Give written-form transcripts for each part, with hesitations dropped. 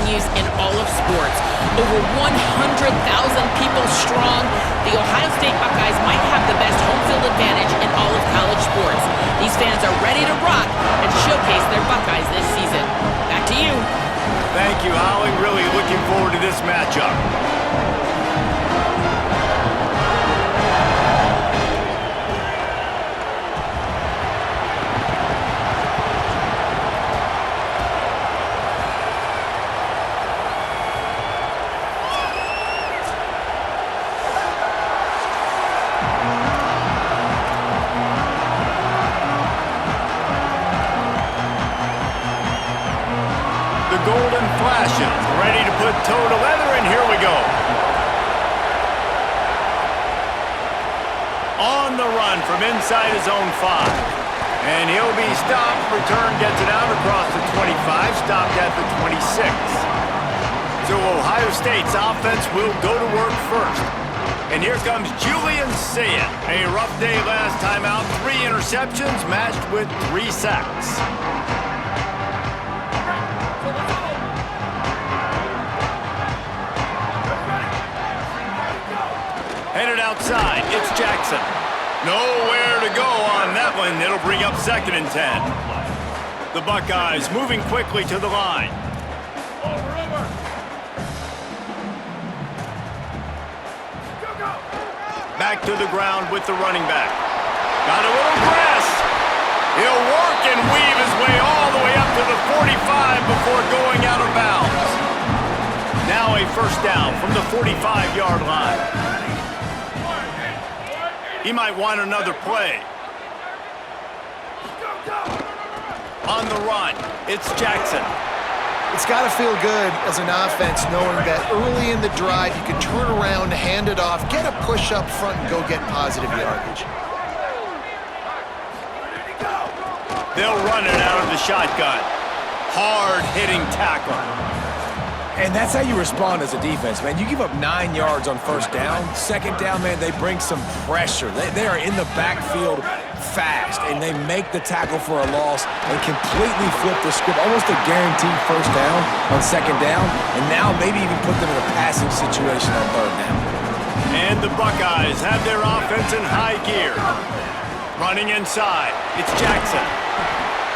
venues in all of sports. Over 100,000 people strong, the Ohio State Buckeyes might have the best home field advantage in all of college sports. These fans are ready to rock and showcase their Buckeyes this season. Back to you. Thank you, Holly. Really looking forward to this matchup. Golden flashes, ready to put toe to leather, and here we go. On the run from inside his own 5. And he'll be stopped, return gets it out across the 25, stopped at the 26. So Ohio State's offense will go to work first. And here comes Julian Sayin. A rough day last time out, 3 interceptions matched with 3 sacks. Headed outside, it's Jackson. Nowhere to go on that one. It'll bring up 2nd and 10. The Buckeyes moving quickly to the line. Back to the ground with the running back. Got a little press. He'll work and weave his way all the way up to the 45 before going out of bounds. Now a first down from the 45-yard line. He might want another play. On the run, it's Jackson. It's got to feel good as an offense knowing that early in the drive you can turn around, hand it off, get a push up front, and go get positive yardage. They'll run it out of the shotgun. Hard-hitting tackle. And that's how you respond as a defense, man. You give up 9 yards on first down. 2nd down, man, they bring some pressure. They are in the backfield fast, and they make the tackle for a loss and completely flip the script. Almost a guaranteed first down on 2nd down, and now maybe even put them in a passing situation on 3rd down. And the Buckeyes have their offense in high gear. Running inside, it's Jackson.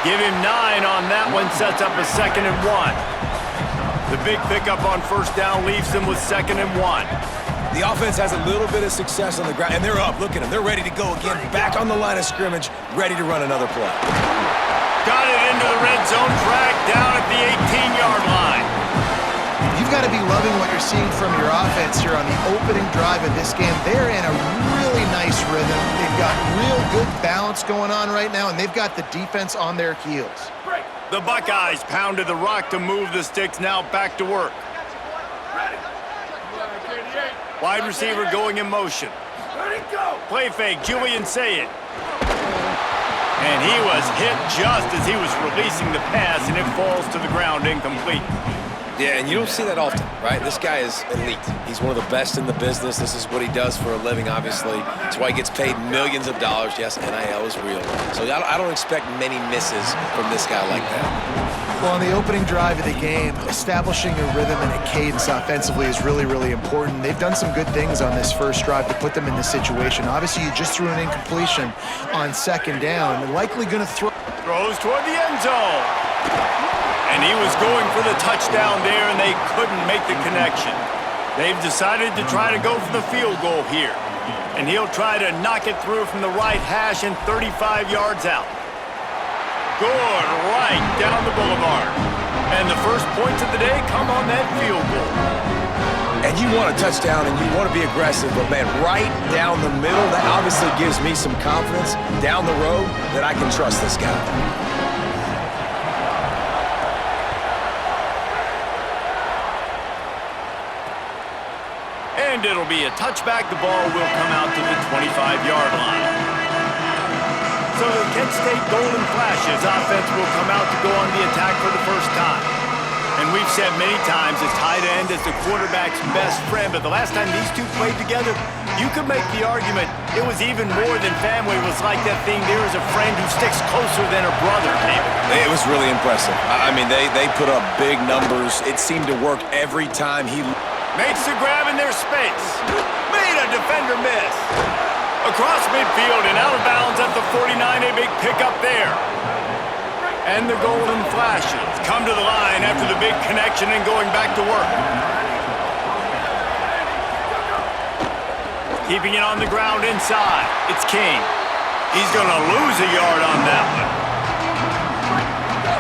Give him 9 on that one, sets up a 2nd and 1. The big pickup on first down leaves them with 2nd and 1. The offense has a little bit of success on the ground, and they're up. Look at them. They're ready to go again. Back on the line of scrimmage, ready to run another play. Got it into the red zone, track down at the 18-yard line. You've got to be loving what you're seeing from your offense here on the opening drive of this game. They're in a really nice rhythm. They've got real good balance going on right now, and they've got the defense on their heels. The Buckeyes pounded the rock to move the sticks, now back to work. Wide receiver going in motion. Play fake, Julian Sayin. And he was hit just as he was releasing the pass, and it falls to the ground incomplete. Yeah, and you don't see that often, right? This guy is elite. He's one of the best in the business. This is what he does for a living, obviously. That's why he gets paid millions of dollars. Yes, NIL is real. So I don't expect many misses from this guy like that. Well, on the opening drive of the game, establishing a rhythm and a cadence offensively is really, really important. They've done some good things on this first drive to put them in this situation. Obviously, you just threw an incompletion on 2nd down. They're likely going to throw. Throws toward the end zone. And he was going for the touchdown there, and they couldn't make the connection. They've decided to try to go for the field goal here. And he'll try to knock it through from the right hash and 35 yards out. Good, right down the boulevard. And the first points of the day come on that field goal. And you want a touchdown and you want to be aggressive, but man, right down the middle, that obviously gives me some confidence down the road that I can trust this guy. And it'll be a touchback. The ball will come out to the 25-yard line. So the Kent State Golden Flashes offense will come out to go on the attack for the first time. And we've said many times a tight end is the quarterback's best friend, but the last time these two played together, you could make the argument it was even more than family. It was like that thing, there is a friend who sticks closer than a brother, David. It was really impressive. I mean, they put up big numbers. It seemed to work every time he... Makes the grab in their space. Made a defender miss. Across midfield and out of bounds at the 49, a big pickup there. And the Golden Flashes come to the line after the big connection and going back to work. Keeping it on the ground inside. It's King. He's going to lose a yard on that one.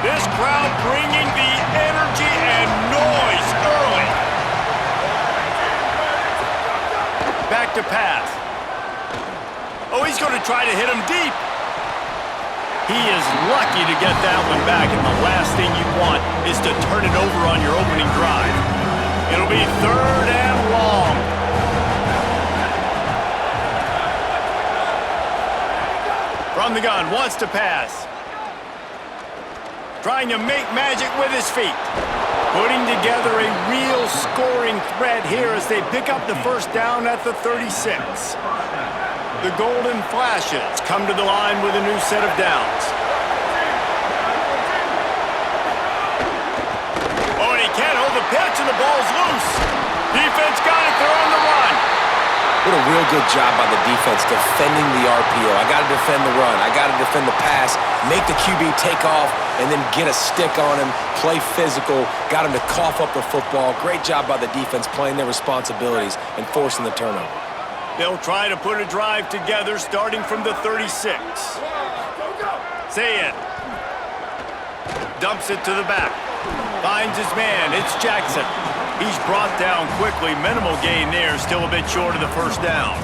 This crowd bringing the energy and noise early. Back to pass. Oh, he's going to try to hit him deep. He is lucky to get that one back, and the last thing you want is to turn it over on your opening drive. It'll be 3rd and long. From the gun, wants to pass. Trying to make magic with his feet. Putting together a real scoring threat here as they pick up the first down at the 36. The Golden Flashes come to the line with a new set of downs. Oh, and he can't hold the pitch, and the ball's loose. Defense got it. They're on the run. What a real good job by the defense defending the RPO. I got to defend the run. I got to defend the pass, make the QB take off, and then get a stick on him, play physical, got him to cough up the football. Great job by the defense playing their responsibilities and forcing the turnover. They'll try to put a drive together starting from the 36. Sayed dumps it to the back. Finds his man. It's Jackson. He's brought down quickly. Minimal gain there. Still a bit short of the first down.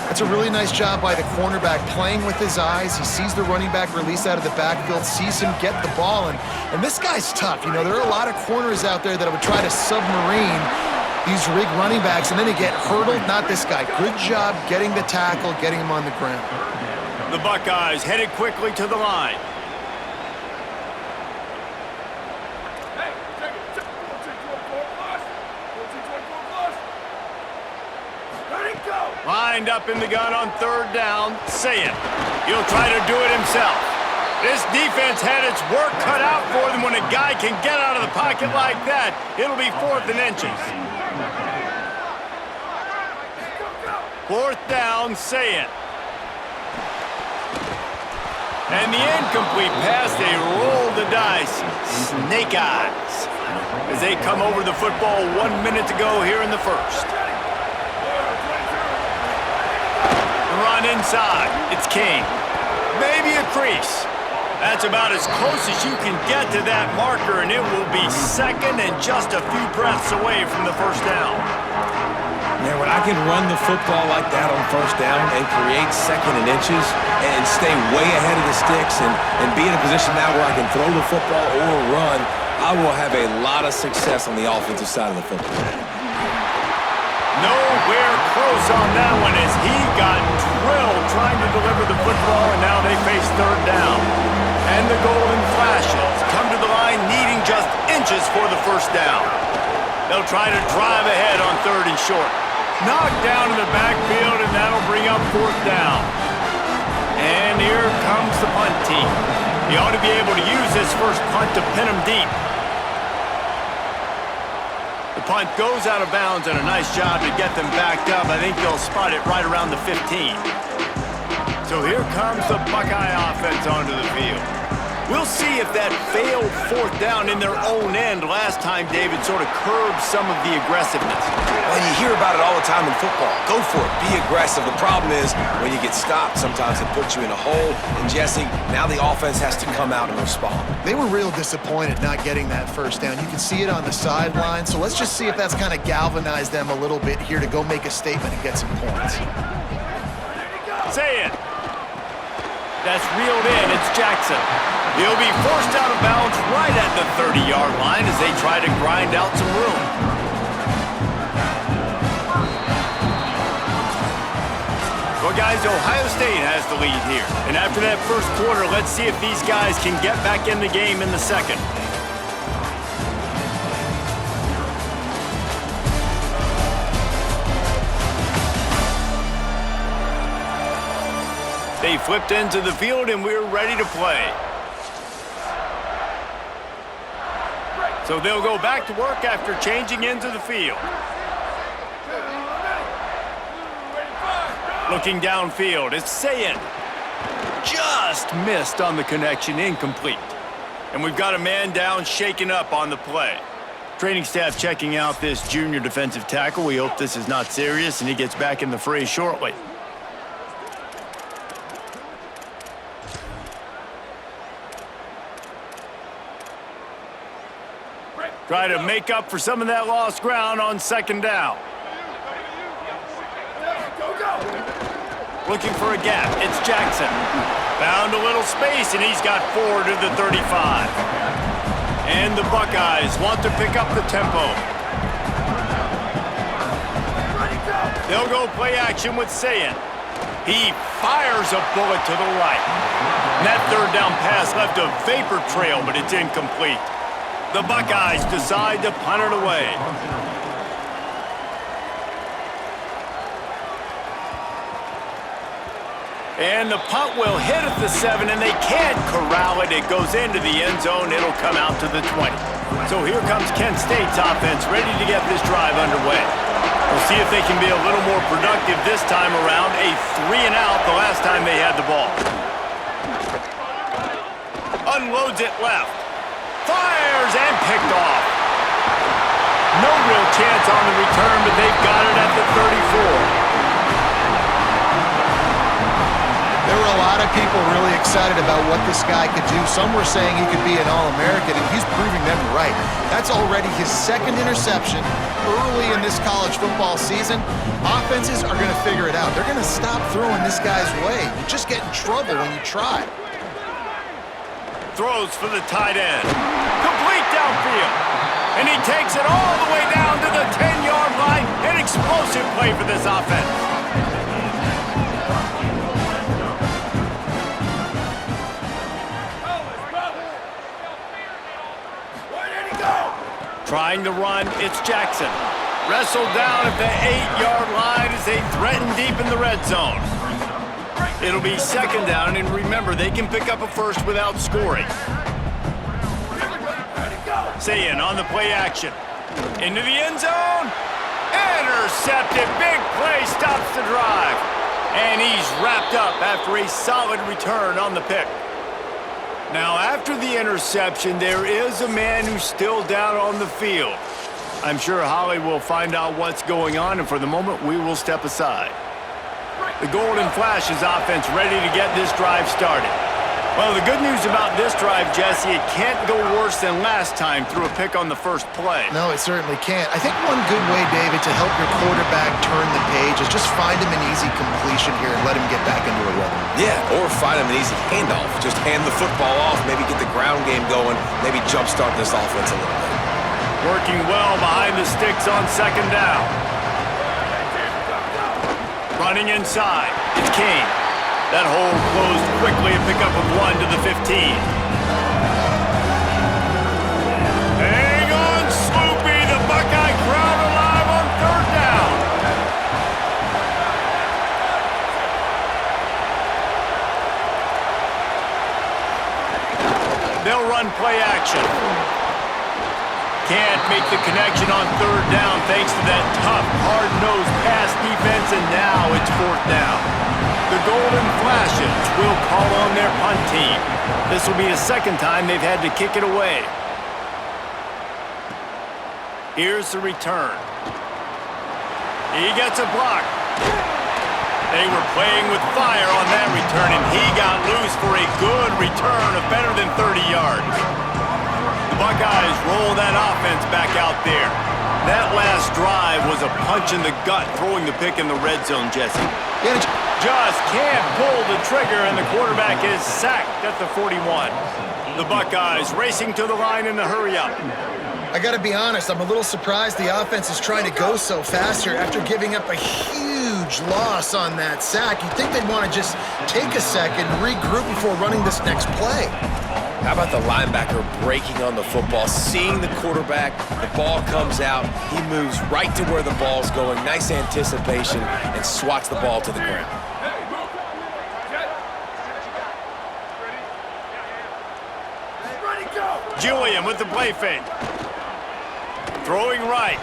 That's a really nice job by the cornerback, playing with his eyes. He sees the running back release out of the backfield, sees him get the ball, and this guy's tough. You know, there are a lot of corners out there that would try to submarine these rig running backs, and then they get hurdled. Not this guy. Good job getting the tackle, getting him on the ground. The Buckeyes headed quickly to the line. Lined up in the gun on 3rd down. Sayed he'll try to do it himself. This defense had its work cut out for them. When a guy can get out of the pocket like that, it'll be 4th and inches. 4th down, Sayed. And the incomplete pass, they roll the dice. Snake eyes as they come over the football 1 minute to go here in the first. Run inside. It's King. Maybe a crease. That's about as close as you can get to that marker, and it will be 2nd and just a few breaths away from the first down. Man, when I can run the football like that on 1st down and create 2nd and inches and stay way ahead of the sticks and be in a position now where I can throw the football or run, I will have a lot of success on the offensive side of the football. Nowhere close on that one as he got drilled trying to deliver the football, and now they face 3rd down. And the Golden Flashes come to the line needing just inches for the first down. They'll try to drive ahead on 3rd and short. Knocked down in the backfield, and that'll bring up 4th down. And here comes the punt team. He ought to be able to use this first punt to pin him deep. The punt goes out of bounds, and a nice job to get them backed up. I think they'll spot it right around the 15. So here comes the Buckeye offense onto the field. We'll see if that failed 4th down in their own end last time, David, sort of curbed some of the aggressiveness. Well, you hear about it all the time in football. Go for it. Be aggressive. The problem is when you get stopped, sometimes it puts you in a hole. And, Jesse, now the offense has to come out and respond. They were real disappointed not getting that first down. You can see it on the sideline. So let's just see if that's kind of galvanized them a little bit here to go make a statement and get some points. Say it. That's reeled in. It's Jackson. He'll be forced out of bounds right at the 30-yard line as they try to grind out some room. Well, guys, Ohio State has the lead here. And after that first quarter, let's see if these guys can get back in the game in the second. flipped into the field, and we're ready to play. So they'll go back to work after changing into the field. Looking downfield, it's Sayin. Just missed on the connection, incomplete. And we've got a man down, shaken up on the play. Training staff checking out this junior defensive tackle. We hope this is not serious and he gets back in the fray shortly. Try to make up for some of that lost ground on second down. Looking for a gap, it's Jackson. Found a little space, and he's got 4 to the 35. And the Buckeyes want to pick up the tempo. They'll go play action with Sayin. He fires a bullet to the right. And that third down pass left a vapor trail, but it's incomplete. The Buckeyes decide to punt it away. And the punt will hit at the 7, and they can't corral it. It goes into the end zone. It'll come out to the 20. So here comes Kent State's offense, ready to get this drive underway. We'll see if they can be a little more productive this time around. A 3-and-out the last time they had the ball. Unloads it left. Fires and picked off. No real chance on the return, but they've got it at the 34. There were a lot of people really excited about what this guy could do. Some were saying he could be an All-American, and he's proving them right. That's already his second interception early in this college football season. Offenses are going to figure it out. They're going to stop throwing this guy's way. You just get in trouble when you try. Throws for the tight end. Complete downfield. And he takes it all the way down to the 10-yard line. An explosive play for this offense. Trying to run, it's Jackson. Wrestled down at the 8-yard line as they threaten deep in the red zone. It'll be second down, and remember, they can pick up a first without scoring. Sayin on the play action. Into the end zone. Intercepted. Big play stops the drive. And he's wrapped up after a solid return on the pick. Now, after the interception, there is a man who's still down on the field. I'm sure Holly will find out what's going on, and for the moment, we will step aside. The Golden Flash's offense ready to get this drive started. Well, the good news about this drive, Jesse, it can't go worse than last time through a pick on the first play. No, it certainly can't. I think one good way, David, to help your quarterback turn the page is just find him an easy completion here and let him get back into a rhythm. Yeah, or find him an easy handoff. Just hand the football off, maybe get the ground game going, maybe jumpstart this offense a little bit. Working well behind the sticks on second down. Running inside, it's Kane. That hole closed quickly, a pickup of 1 to the 15. Hang on, Sloopy, the Buckeye crowd alive on third down. They'll run play action. Can't make the connection on third down thanks to that tough, hard-nosed pass defense, and now it's fourth down. The Golden Flashes will call on their punt team. This will be the second time they've had to kick it away. Here's the return. He gets a block. They were playing with fire on that return, and he got loose for a good return of better than 30 yards. The Buckeyes roll that offense back out there. That last drive was a punch in the gut, throwing the pick in the red zone, Jesse. Just can't pull the trigger, and the quarterback is sacked at the 41. The Buckeyes racing to the line in the hurry-up. I got to be honest, I'm a little surprised the offense is trying to go so fast here after giving up a huge loss on that sack. You'd think they'd want to just take a second, regroup before running this next play. How about the linebacker breaking on the football, seeing the quarterback, the ball comes out, he moves right to where the ball's going, nice anticipation, and swats the ball to the ground. Julian with the play fake. Throwing right.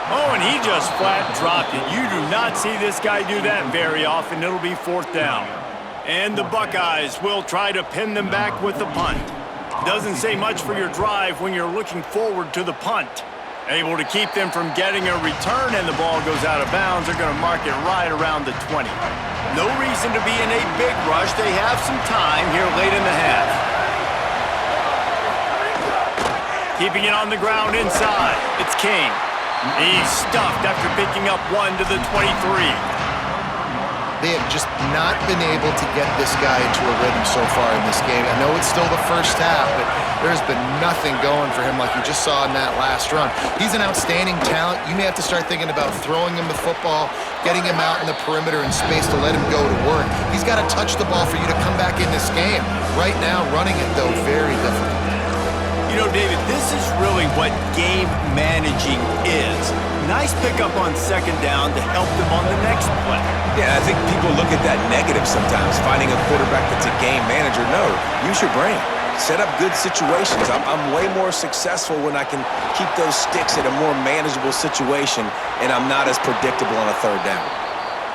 Oh, and he just flat dropped it. You do not see this guy do that very often. It'll be 4th down. And the Buckeyes will try to pin them back with the punt. Doesn't say much for your drive when you're looking forward to the punt. Able to keep them from getting a return, and the ball goes out of bounds. They're going to mark it right around the 20. No reason to be in a big rush. They have some time here late in the half. Keeping it on the ground inside. It's King. He's stuffed after picking up 1 to the 23. They have just not been able to get this guy into a rhythm so far in this game. I know it's still the first half, but there's been nothing going for him like you just saw in that last run. He's an outstanding talent. You may have to start thinking about throwing him the football, getting him out in the perimeter in space to let him go to work. He's got to touch the ball for you to come back in this game. Right now, running it, though, very difficult. You know, David, this is really what game managing is. Nice pickup on 2nd down to help them on the next play. Yeah, I think people look at that negative sometimes, finding a quarterback that's a game manager. No, use your brain. Set up good situations. I'm way more successful when I can keep those sticks at a more manageable situation, and I'm not as predictable on a 3rd down.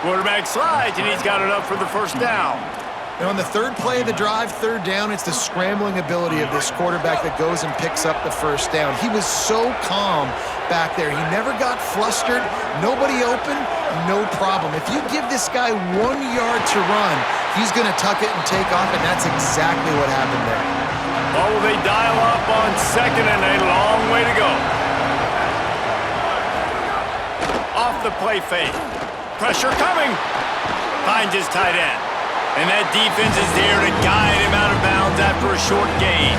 Quarterback slides, and he's got it up for the 1st down. Now, on the 3rd play of the drive, 3rd down, it's the scrambling ability of this quarterback that goes and picks up the 1st down. He was so calm back there. He never got flustered. Nobody open, no problem. If you give this guy 1 yard to run, he's going to tuck it and take off, and that's exactly what happened there. Oh, they dial up on 2nd and a long way to go. Off the play fake. Pressure coming. Finds his tight end. And that defense is there to guide him out of bounds after a short gain.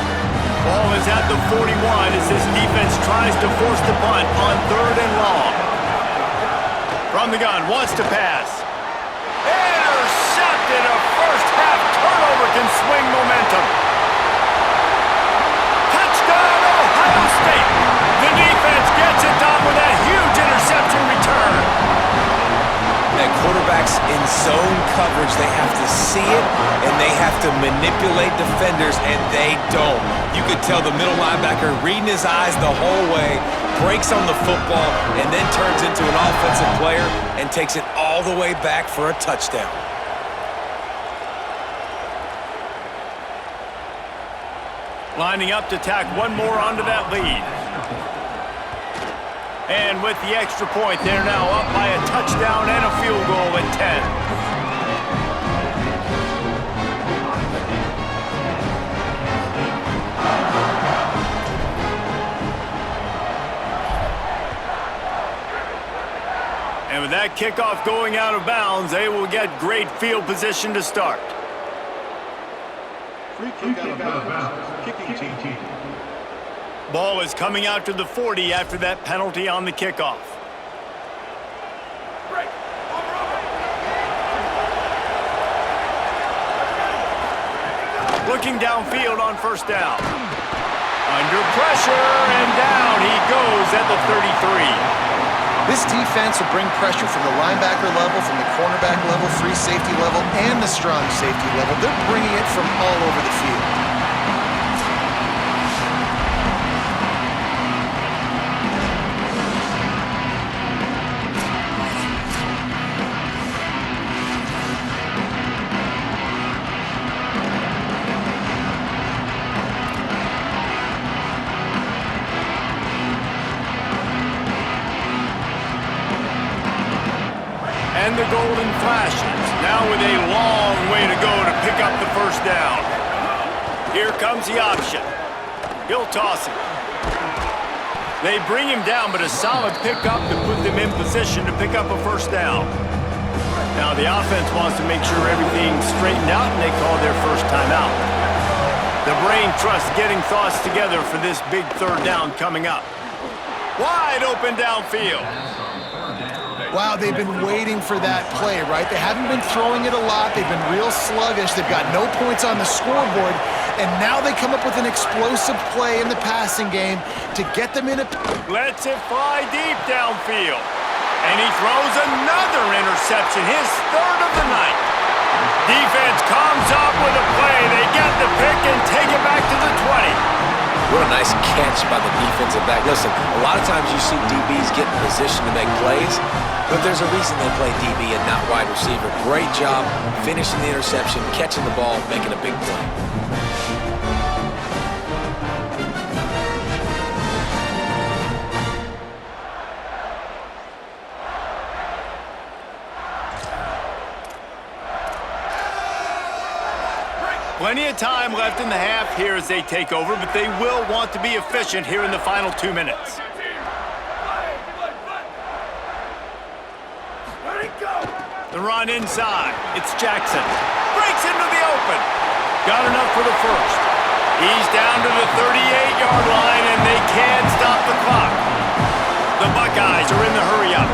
Ball is at the 41 as this defense tries to force the punt on 3rd and long. From the gun, wants to pass. Intercepted! A first-half turnover can swing momentum. Touchdown, Ohio State! The defense gets it done with that huge interception return. And quarterbacks in zone coverage, they have to see it, and they have to manipulate defenders, and they don't. You could tell the middle linebacker reading his eyes the whole way, breaks on the football, and then turns into an offensive player and takes it all the way back for a touchdown. Lining up to tack one more onto that lead. And with the extra point, they're now up by a touchdown and a field goal at 10. And with that kickoff going out of bounds, they will get great field position to start. Free kick out of bounds. Kicking team. Ball is coming out to the 40 after that penalty on the kickoff. Looking downfield on 1st down. Under pressure, and down he goes at the 33. This defense will bring pressure from the linebacker level, from the cornerback level, free safety level, and the strong safety level. They're bringing it from all over the field. And the golden flashes, now with a long way to go to pick up the 1st down. Here comes the option. He'll toss it. They bring him down, but a solid pickup to put them in position to pick up a 1st down. Now the offense wants to make sure everything's straightened out, and they call their first timeout. The brain trust getting thoughts together for this big 3rd down coming up. Wide open downfield. Wow, they've been waiting for that play, right? They haven't been throwing it a lot. They've been real sluggish. They've got no points on the scoreboard. And now they come up with an explosive play in the passing game to get them in a... Lets it fly deep downfield. And he throws another interception, his 3rd of the night. Defense comes up with a play. They get the pick and take it back to the 20. What a nice catch by the defensive back. Listen, a lot of times you see DBs get in position to make plays, but there's a reason they play DB and not wide receiver. Great job finishing the interception, catching the ball, making a big play. Plenty of time left in the half here as they take over, but they will want to be efficient here in the final 2 minutes. The run inside. It's Jackson. Breaks into the open. Got enough for the first. He's down to the 38-yard line, and they can't stop the clock. The Buckeyes are in the hurry-up.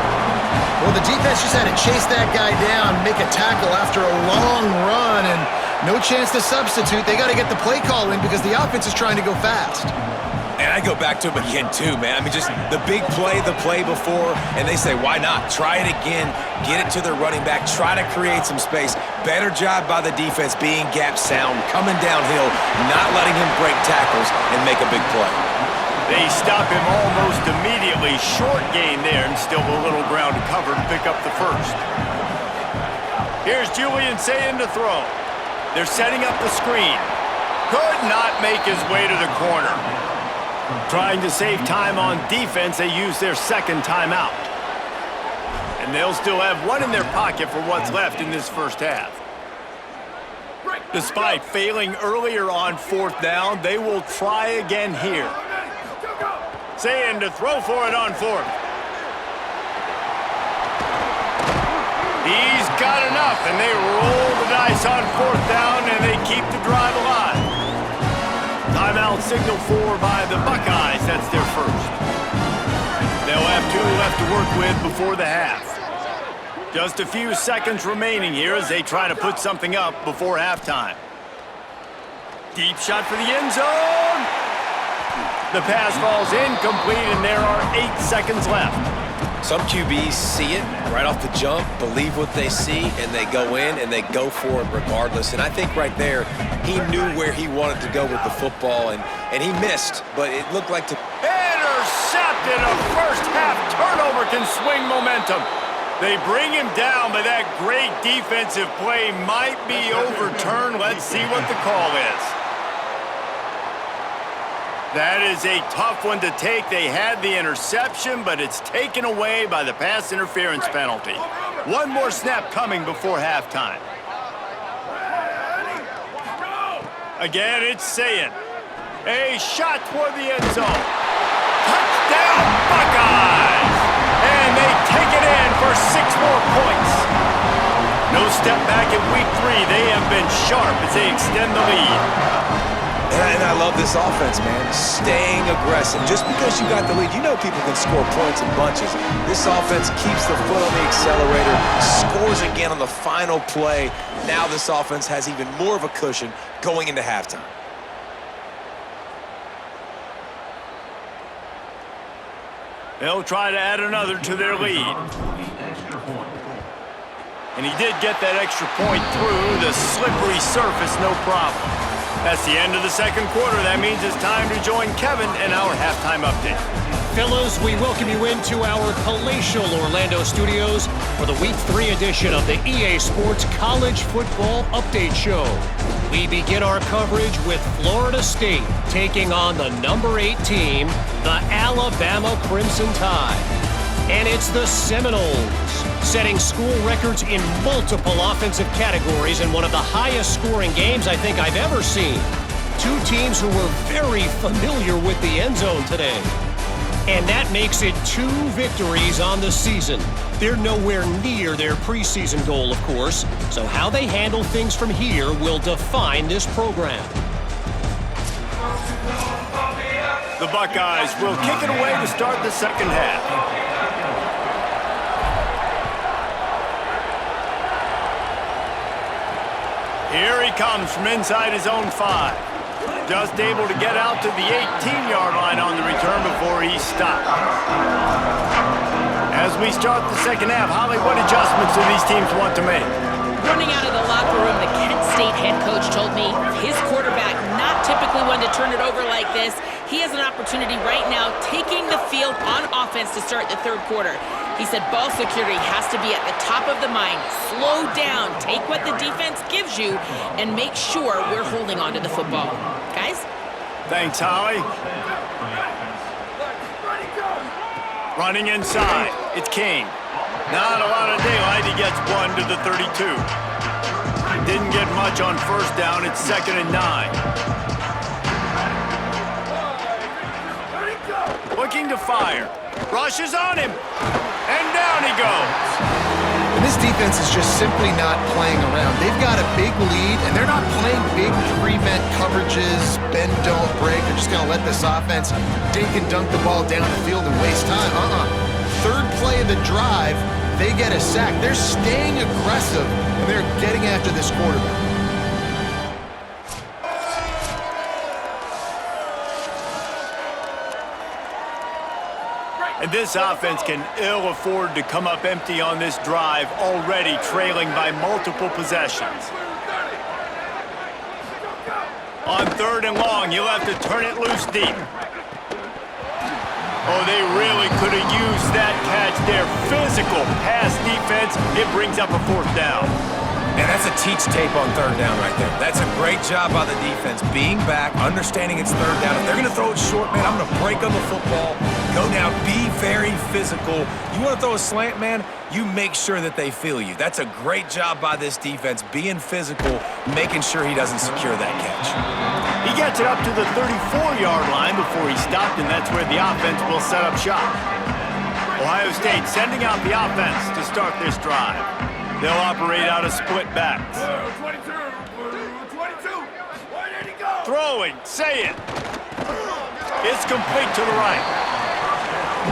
Well, the defense just had to chase that guy down, make a tackle after a long run, and no chance to substitute. They got to get the play call in because the offense is trying to go fast. And I go back to him again, too, man. I mean, just the big play, the play before, and they say, why not? Try it again, get it to their running back, try to create some space. Better job by the defense being gap sound, coming downhill, not letting him break tackles and make a big play. They stop him almost immediately. Short gain there and still a little ground to cover to pick up the first. Here's Julian Sayin to throw. They're setting up the screen. Could not make his way to the corner. Trying to save time on defense, they use their second timeout. And they'll still have one in their pocket for what's left in this first half. Despite failing earlier on fourth down, they will try again here. Sayin to throw for it on fourth. He's got enough, and they roll the dice on fourth down, and they keep the drive alive. Timeout signal for by the Buckeyes. That's their first. They'll have 2 left to work with before the half. Just a few seconds remaining here as they try to put something up before halftime. Deep shot for the end zone. The pass falls incomplete, and there are 8 seconds left. Some QBs see it right off the jump, believe what they see, and they go in and they go for it regardless. And I think right there, he knew where he wanted to go with the football, and he missed, but it looked like to... Intercepted! A first-half turnover can swing momentum. They bring him down, but that great defensive play might be overturned. Let's see what the call is. That is a tough one to take. They had the interception, but it's taken away by the pass interference penalty. One more snap coming before halftime. Again, it's Sayin. A shot toward the end zone. Touchdown, Buckeyes! And they take it in for 6 more points. No step back in week 3. They have been sharp as they extend the lead. And I love this offense, man. Staying aggressive. Just because you got the lead, you know people can score points in bunches. This offense keeps the foot on the accelerator, scores again on the final play. Now this offense has even more of a cushion going into halftime. They'll try to add another to their lead. And he did get that extra point through the slippery surface, no problem. That's the end of the second quarter. That means it's time to join Kevin in our halftime update. Fellas, we welcome you into our palatial Orlando studios for the Week 3 edition of the EA Sports College Football Update Show. We begin our coverage with Florida State taking on the number 8 team, the Alabama Crimson Tide. And it's the Seminoles, setting school records in multiple offensive categories in one of the highest scoring games I think I've ever seen. 2 teams who were very familiar with the end zone today. And that makes it 2 victories on the season. They're nowhere near their preseason goal, of course, so how they handle things from here will define this program. The Buckeyes will kick it away to start the second half. Here he comes from inside his own 5. Just able to get out to the 18-yard line on the return before he stopped. As we start the second half, Holly, what adjustments do these teams want to make? Running out of the locker room, the Kent State head coach told me his quarterback not typically one to turn it over like this. He has an opportunity right now taking the field on offense to start the third quarter. He said ball security has to be at the top of the mind. Slow down, take what the defense gives you, and make sure we're holding on to the football. Guys? Thanks, Holly. Running inside, it's King. Not a lot of daylight, he gets 1 to the 32. Didn't get much on first down, it's 2nd and 9. Looking to fire. Rushes on him. And down he goes. And this defense is just simply not playing around. They've got a big lead, and they're not playing big prevent coverages, bend, don't break. They're just going to let this offense dink and dunk the ball down the field and waste time. Third play of the drive, they get a sack. They're staying aggressive, and they're getting after this quarterback. And this offense can ill afford to come up empty on this drive, already trailing by multiple possessions. On 3rd and long, you'll have to turn it loose deep. Oh, they really could have used that catch there. Physical pass defense, it brings up a 4th down. And that's a teach tape on 3rd down right there. That's a great job by the defense, being back, understanding it's 3rd down. If they're going to throw it short, man, I'm going to break on the football, go down, be very physical. You want to throw a slant, man, you make sure that they feel you. That's a great job by this defense, being physical, making sure he doesn't secure that catch. He gets it up to the 34-yard line before he stopped, and that's where the offense will set up shop. Ohio State sending out the offense to start this drive. They'll operate out of split backs. 22. Where did he go? Throwing, say it. It's complete to the right.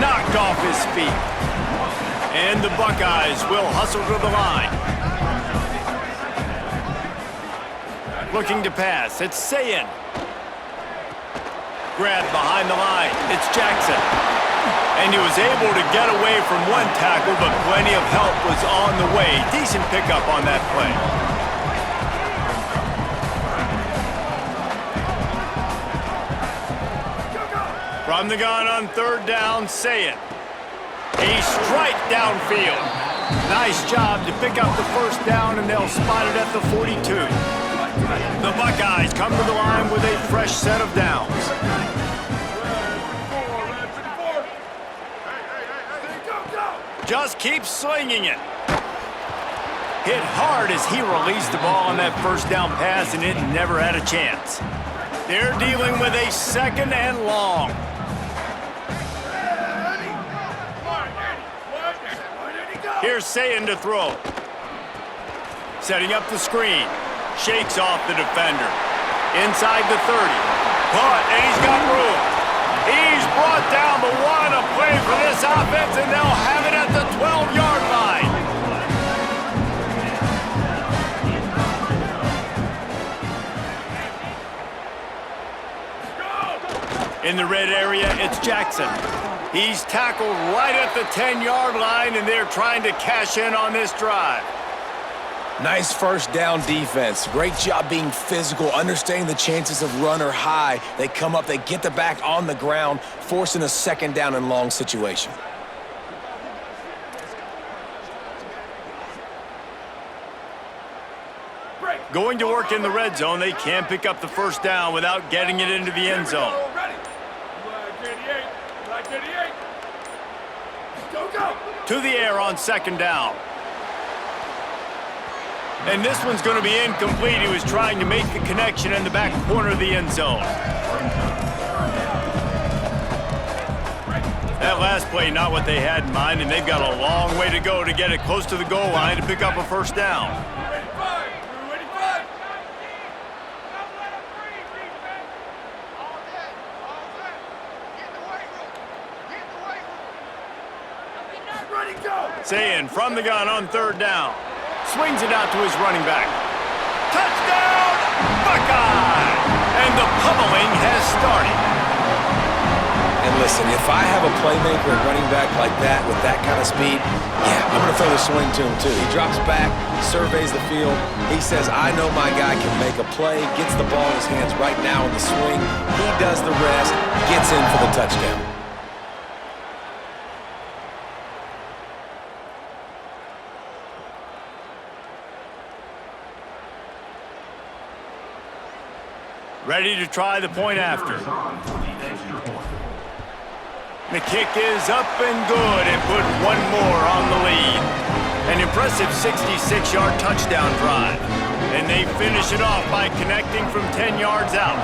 Knocked off his feet. And the Buckeyes will hustle to the line. Looking to pass, it's Sayin. Grabbed behind the line, it's Jackson. And he was able to get away from one tackle, but plenty of help was on the way. Decent pickup on that play. From the gun on 3rd down, Sayin. A strike downfield. Nice job to pick up the 1st down, and they'll spot it at the 42. The Buckeyes come to the line with a fresh set of downs. Just keep slinging it. Hit hard as he released the ball on that 1st down pass, and it never had a chance. They're dealing with a 2nd and long. Here's Sayin to throw. Setting up the screen. Shakes off the defender. Inside the 30. Caught, and he's got room. He's brought down, but what a play for this offense, and they'll have it at the 12-yard line. In the red area, it's Jackson. He's tackled right at the 10-yard line, and they're trying to cash in on this drive. Nice 1st down defense. Great job being physical, understanding the chances of run or high. They come up, they get the back on the ground, forcing a 2nd down and long situation. Going to work in the red zone, they can't pick up the 1st down without getting it into the end zone. To the air on 2nd down. And this one's going to be incomplete. He was trying to make the connection in the back corner of the end zone. That last play, not what they had in mind, and they've got a long way to go to get it close to the goal line to pick up a 1st down. Sayin from the gun on 3rd down. Swings it out to his running back. Touchdown, Buckeye! And the pummeling has started. And And listen, if I have a playmaker and running back like that with that kind of speed, yeah, I'm going to throw the swing to him too. He drops back, surveys the field. He says, I know my guy can make a play, gets the ball in his hands right now in the swing. He does the rest, gets in for the touchdown. Ready to try the point after. The kick is up and good and put one more on the lead. An impressive 66-yard touchdown drive. And they finish it off by connecting from 10 yards out.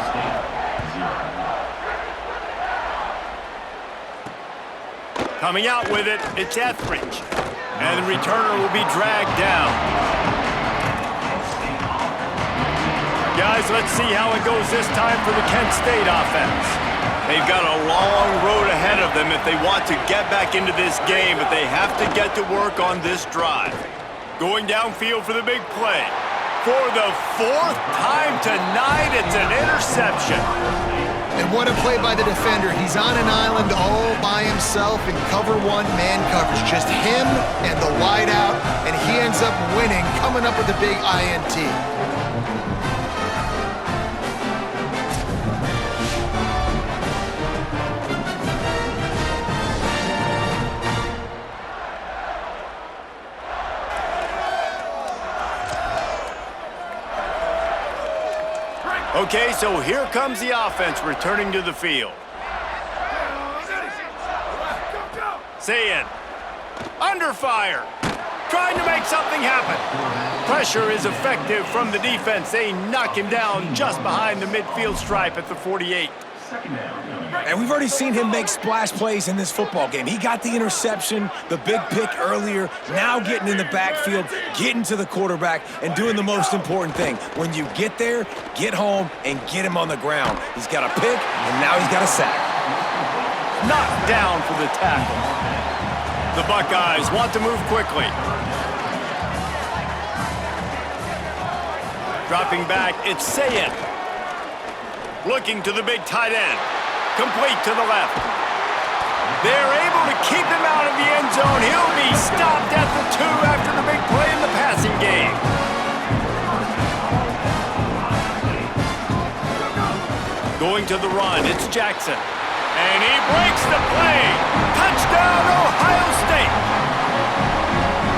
Coming out with it, it's Etheridge. And the returner will be dragged down. Guys, let's see how it goes this time for the Kent State offense. They've got a long road ahead of them if they want to get back into this game, but they have to get to work on this drive. Going downfield for the big play. For the fourth time tonight, it's an interception. And what a play by the defender. He's on an island all by himself in cover one man coverage. Just him and the wide out, and he ends up winning, coming up with a big INT. Okay, so here comes the offense returning to the field. Sayin, under fire, trying to make something happen. Pressure is effective from the defense. They knock him down just behind the midfield stripe at the 48. And we've already seen him make splash plays in this football game. He got the interception, the big pick earlier, now getting in the backfield, getting to the quarterback, and doing the most important thing. When you get there, get home, and get him on the ground. He's got a pick, and now he's got a sack. Knocked down for the tackle. The Buckeyes want to move quickly. Dropping back, it's Sayin. Looking to the big tight end. Complete to the left. They're able to keep him out of the end zone. He'll be stopped at the 2 after the big play in the passing game. Going to the run, it's Jackson. And he breaks the play. Touchdown, Ohio State.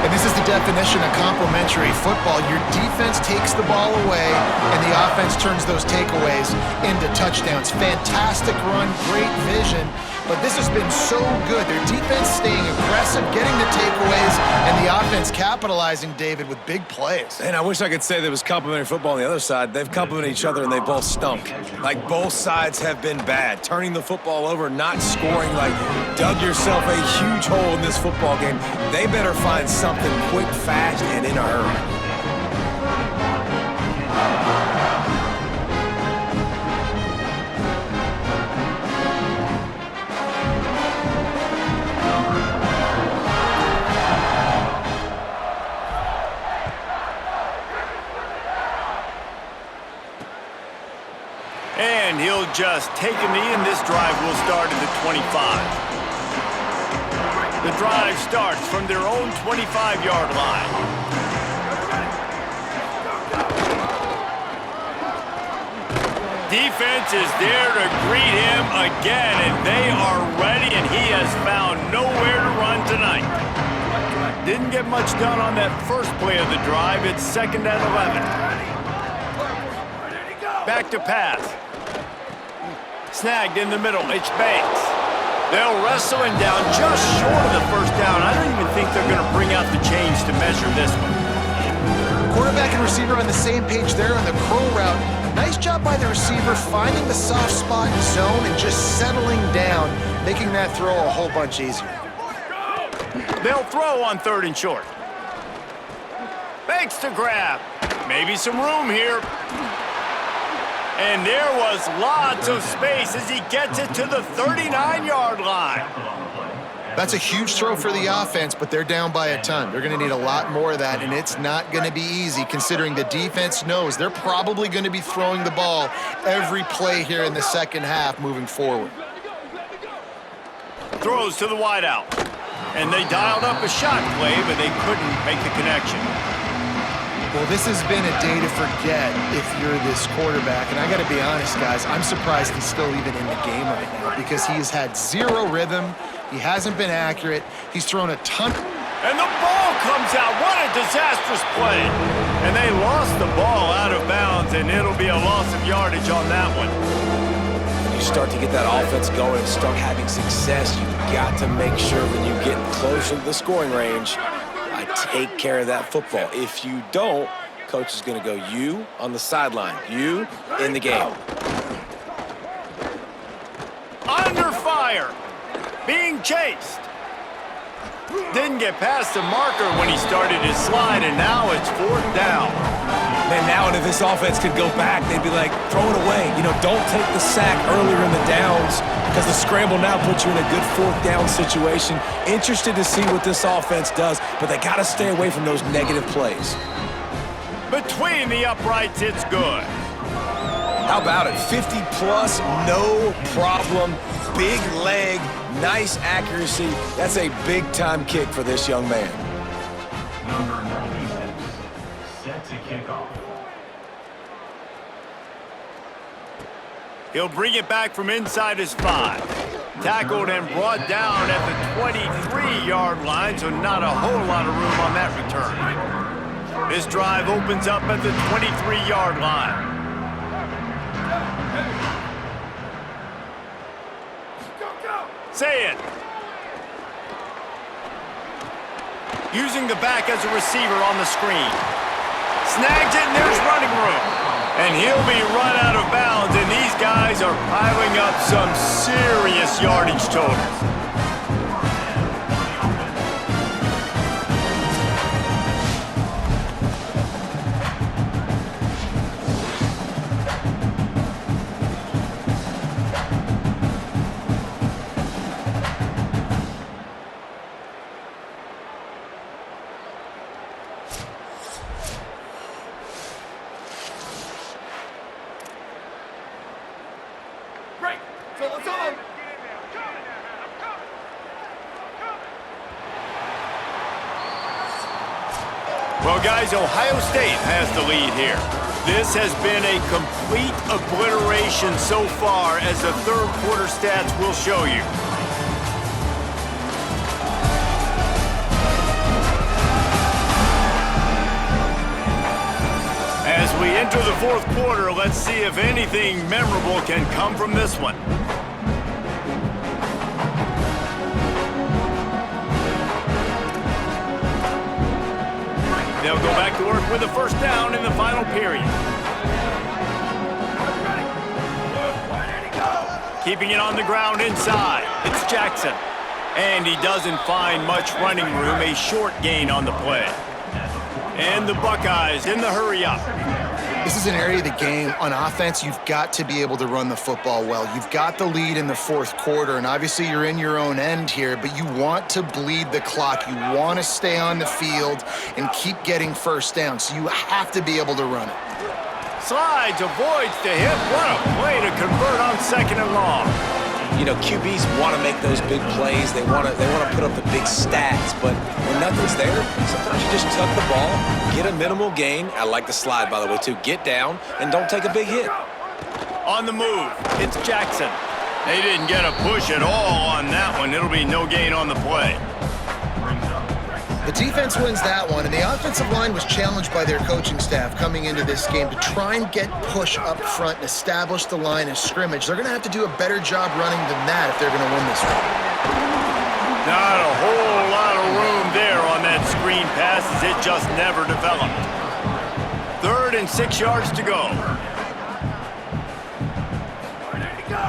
And this is the definition of complementary football. Your defense takes the ball away, and the offense turns those takeaways into touchdowns. Fantastic run, great vision, but this has been so good. Their defense staying aggressive, getting the takeaways, and the offense capitalizing, David, with big plays. And I wish I could say there was complimentary football on the other side. They've complimented each other, and they both stunk. Like, both sides have been bad. Turning the football over, not scoring, like, dug yourself a huge hole in this football game. They better find something quick, fast, and in a hurry. And he'll just take a knee, and this drive will start at the 25. The drive starts from their own 25-yard line. Defense is there to greet him again, and they are ready, and he has found nowhere to run tonight. Didn't get much done on that first play of the drive. It's 2nd and 11. Back to pass. Snagged in the middle. It's Banks. They'll wrestle him down just short of the first down. I don't even think they're going to bring out the chains to measure this one. Quarterback and receiver on the same page there on the curl route. Nice job by the receiver finding the soft spot in zone and just settling down, making that throw a whole bunch easier. They'll throw on 3rd and short. Banks to grab. Maybe some room here. And there was lots of space as he gets it to the 39-yard line. That's a huge throw for the offense, but they're down by a ton. They're going to need a lot more of that, and it's not going to be easy considering the defense knows they're probably going to be throwing the ball every play here in the second half moving forward. throws to the wideout. And they dialed up a shot play, but they couldn't make the connection. Well, this has been a day to forget if you're this quarterback. And I got to be honest, guys, I'm surprised he's still even in the game right now because he has had zero rhythm. He hasn't been accurate. He's thrown a ton. And the ball comes out. What a disastrous play. And they lost the ball out of bounds, and it'll be a loss of yardage on that one. When you start to get that offense going and start having success, you got to make sure when you get closer to the scoring range, I take care of that football. If you don't, coach is going to go you on the sideline, you in the game. Under fire. Being chased. Didn't get past the marker when he started his slide, and now it's 4th down. Man, now if this offense could go back, they'd be like, throw it away. You know, don't take the sack earlier in the downs because the scramble now puts you in a good 4th down situation. Interested to see what this offense does, but they got to stay away from those negative plays. Between the uprights, it's good. How about it? 50-plus, no problem. Big leg, nice accuracy. That's a big-time kick for this young man. Number 96, set to kick off. He'll bring it back from inside his 5. Tackled and brought down at the 23-yard line, so not a whole lot of room on that return. This drive opens up at the 23-yard line. Say it. Using the back as a receiver on the screen. Snags it, and there's running room. And he'll be run out of bounds, and these guys are piling up some serious yardage totals. Well, guys, Ohio State has the lead here. This has been a complete obliteration so far, as the third quarter stats will show you. As we enter the fourth quarter, let's see if anything memorable can come from this one. They'll go back to work with a first down in the final period. Keeping it on the ground inside, it's Jackson. And he doesn't find much running room, a short gain on the play. And the Buckeyes in the hurry up. This is an area of the game. On offense, you've got to be able to run the football well. You've got the lead in the fourth quarter, and obviously you're in your own end here, but you want to bleed the clock. You want to stay on the field and keep getting first down, so you have to be able to run it. Slides, avoids the hit. What a play to convert on 2nd and long. You know, QBs want to make those big plays. They want to put up the big stats, but when nothing's there, sometimes you just tuck the ball, get a minimal gain. I like the slide, by the way, too. Get down and don't take a big hit. On the move, it's Jackson. They didn't get a push at all on that one. It'll be no gain on the play. The defense wins that one, and the offensive line was challenged by their coaching staff coming into this game to try and get push up front and establish the line of scrimmage. They're going to have to do a better job running than that if they're going to win this one. Not a whole lot of room there on that screen pass, as it just never developed. 3rd and 6 yards to go.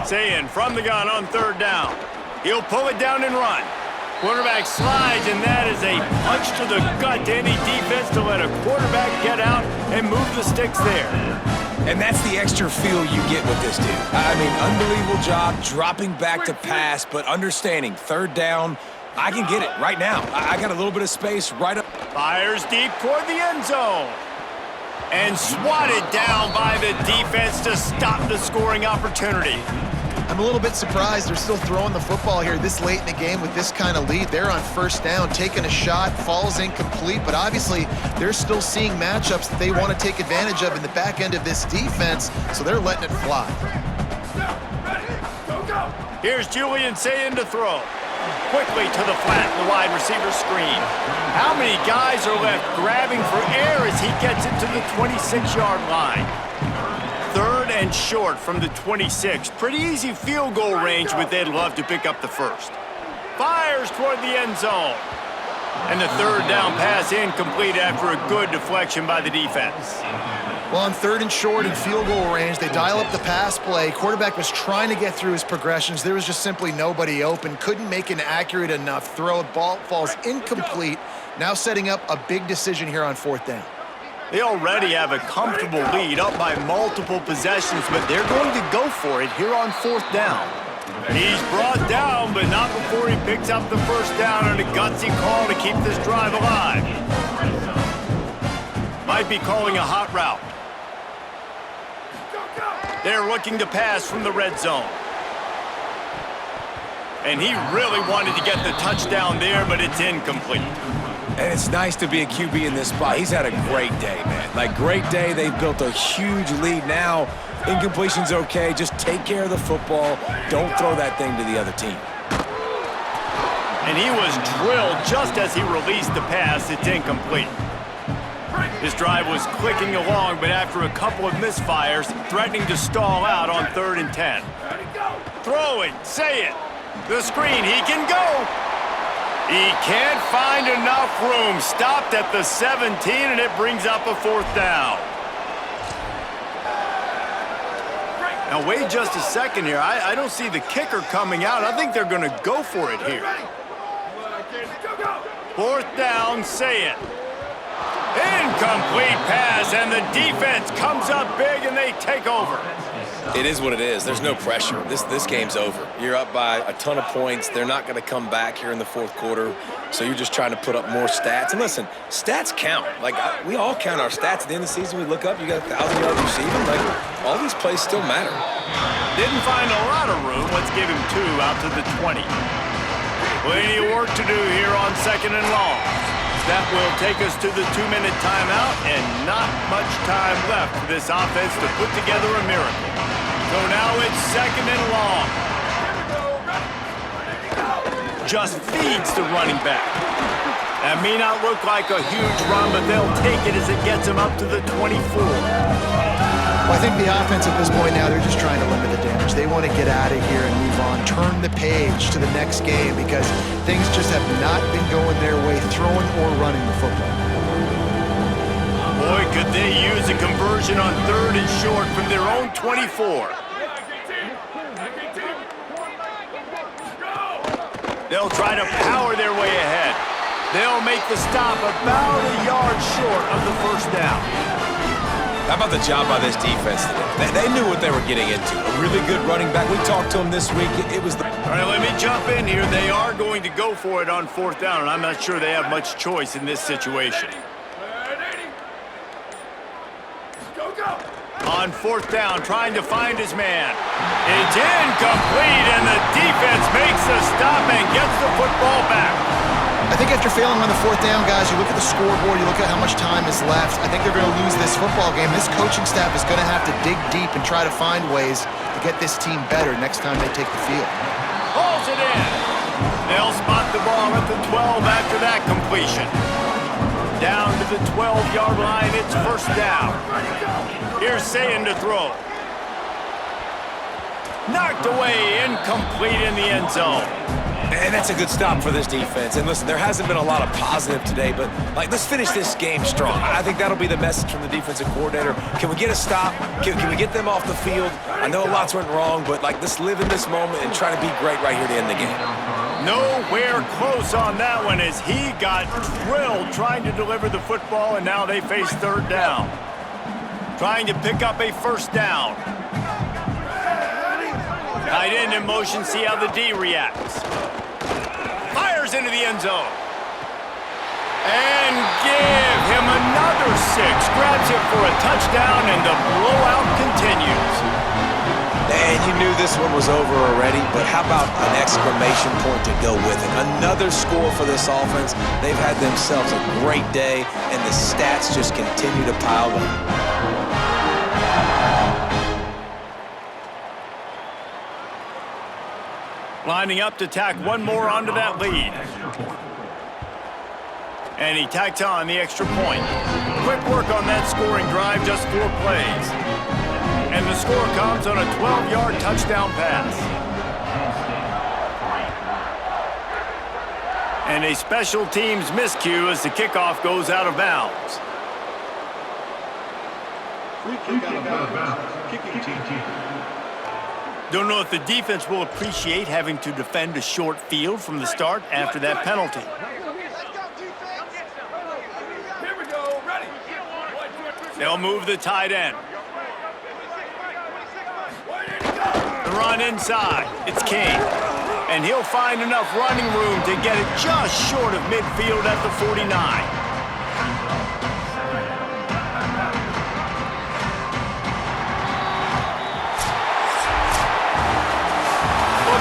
Sayin from the gun on 3rd down. He'll pull it down and run. Quarterback slides, and that is a punch to the gut to any defense to let a quarterback get out and move the sticks there. And that's the extra feel you get with this dude. I mean, unbelievable job dropping back to pass, but understanding 3rd down, I can get it right now. I got a little bit of space right up. Fires deep toward the end zone. And swatted down by the defense to stop the scoring opportunity. I'm a little bit surprised they're still throwing the football here this late in the game with this kind of lead. They're on first down, taking a shot, falls incomplete, but obviously they're still seeing matchups that they want to take advantage of in the back end of this defense, so they're letting it fly. Here's Julian Sayin to throw. Quickly to the flat, the wide receiver screen. How many guys are left grabbing for air as he gets it to the 26-yard line? 3rd and short from the 26. Pretty easy field goal range, but they'd love to pick up the first. Fires toward the end zone. And the 3rd down pass incomplete after a good deflection by the defense. Well, on 3rd and short and field goal range, they dial up the pass play. Quarterback was trying to get through his progressions. There was just simply nobody open. Couldn't make an accurate enough throw. Ball falls incomplete. Now setting up a big decision here on 4th down. They already have a comfortable lead, up by multiple possessions, but they're going to go for it here on 4th down. He's brought down, but not before he picks up the first down and a gutsy call to keep this drive alive. Might be calling a hot route. They're looking to pass from the red zone. And he really wanted to get the touchdown there, but it's incomplete. And it's nice to be a QB in this spot. He's had a great day, man. Like, great day. They've built a huge lead now. Incompletion's okay. Just take care of the football. Don't throw that thing to the other team. And he was drilled just as he released the pass. It's incomplete. His drive was clicking along, but after a couple of misfires, threatening to stall out on 3rd and 10. Throwing, say it. The screen, he can go. He can't find enough room. Stopped at the 17, and it brings up a 4th down. Now, wait just a second here. I don't see the kicker coming out. I think they're going to go for it here. 4th down, say it. Incomplete pass, and the defense comes up big, and they take over. It is what it is. There's no pressure. This game's over. You're up by a ton of points. They're not going to come back here in the 4th quarter, so you're just trying to put up more stats. And listen, stats count. Like, we all count our stats. At the end of the season, we look up, you got 1,000 yards receiving. Like, all these plays still matter. Didn't find a lot of room. Let's give him 2 out to the 20. Plenty of work to do here on 2nd and long. That will take us to the 2-minute timeout, and not much time left for this offense to put together a miracle. So now it's 2nd and long. Just feeds the running back. That may not look like a huge run, but they'll take it as it gets them up to the 24. Well, I think the offense at this point now, they're just trying to limit the damage. They want to get out of here and move on, turn the page to the next game because things just have not been going their way, throwing or running the football. Boy, could they use a conversion on 3rd and short from their own 24. They'll try to power their way ahead. They'll make the stop about a yard short of the first down. How about the job by this defense today? They knew what they were getting into. A really good running back. We talked to him this week. It was the... All right, let me jump in here. They are going to go for it on 4th down, and I'm not sure they have much choice in this situation. On 4th down, trying to find his man. It's incomplete, and the defense makes the stop and gets the football back. I think after failing on the 4th down, guys, you look at the scoreboard, you look at how much time is left. I think they're going to lose this football game. This coaching staff is going to have to dig deep and try to find ways to get this team better next time they take the field. Pulls it in. They'll spot the ball at the 12 after that completion. Down to the 12-yard line, it's 1st down. Here's Sayin to throw. Knocked away, incomplete in the end zone. And that's a good stop for this defense. And listen, there hasn't been a lot of positive today, but like, let's finish this game strong. I think that'll be the message from the defensive coordinator. Can we get a stop? Can we get them off the field? I know lots went wrong, but like, let's live in this moment and try to be great right here to end the game. Nowhere close on that one as he got drilled trying to deliver the football, and now they face 3rd down. Trying to pick up a 1st down. Tight end in motion, see how the D reacts. Fires into the end zone. And give him another 6. Grabs it for a touchdown, and the blowout continues. And you knew this one was over already, but how about an exclamation point to go with it? Another score for this offense. They've had themselves a great day, and the stats just continue to pile up. Lining up to tack one more onto that lead. And he tacked on the extra point. Quick work on that scoring drive, just 4 plays. And the score comes on a 12-yard touchdown pass. And a special teams miscue as the kickoff goes out of bounds. Free kick out of bounds. Kicking team. Don't know if the defense will appreciate having to defend a short field from the start after that penalty. They'll move the tight end. The run inside. It's King. And he'll find enough running room to get it just short of midfield at the 49.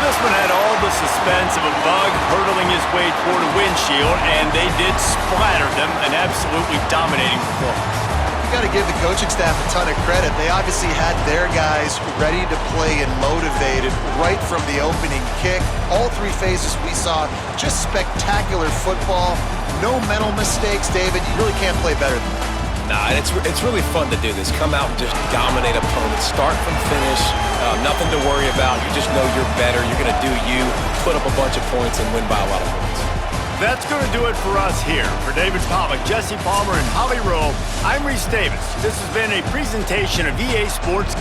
This one had all the suspense of a bug hurtling his way toward a windshield, and they did splatter them, an absolutely dominating performance. You got to give the coaching staff a ton of credit. They obviously had their guys ready to play and motivated right from the opening kick. All 3 phases we saw, just spectacular football. No mental mistakes, David. You really can't play better than that. Nah, it's really fun to do this. Come out and just dominate opponents, start from finish, nothing to worry about. You just know you're better. You're going to do you, put up a bunch of points, and win by a lot of points. That's going to do it for us here. For David Pollack, Jesse Palmer, and Holly Rowe, I'm Reese Davis. This has been a presentation of EA Sports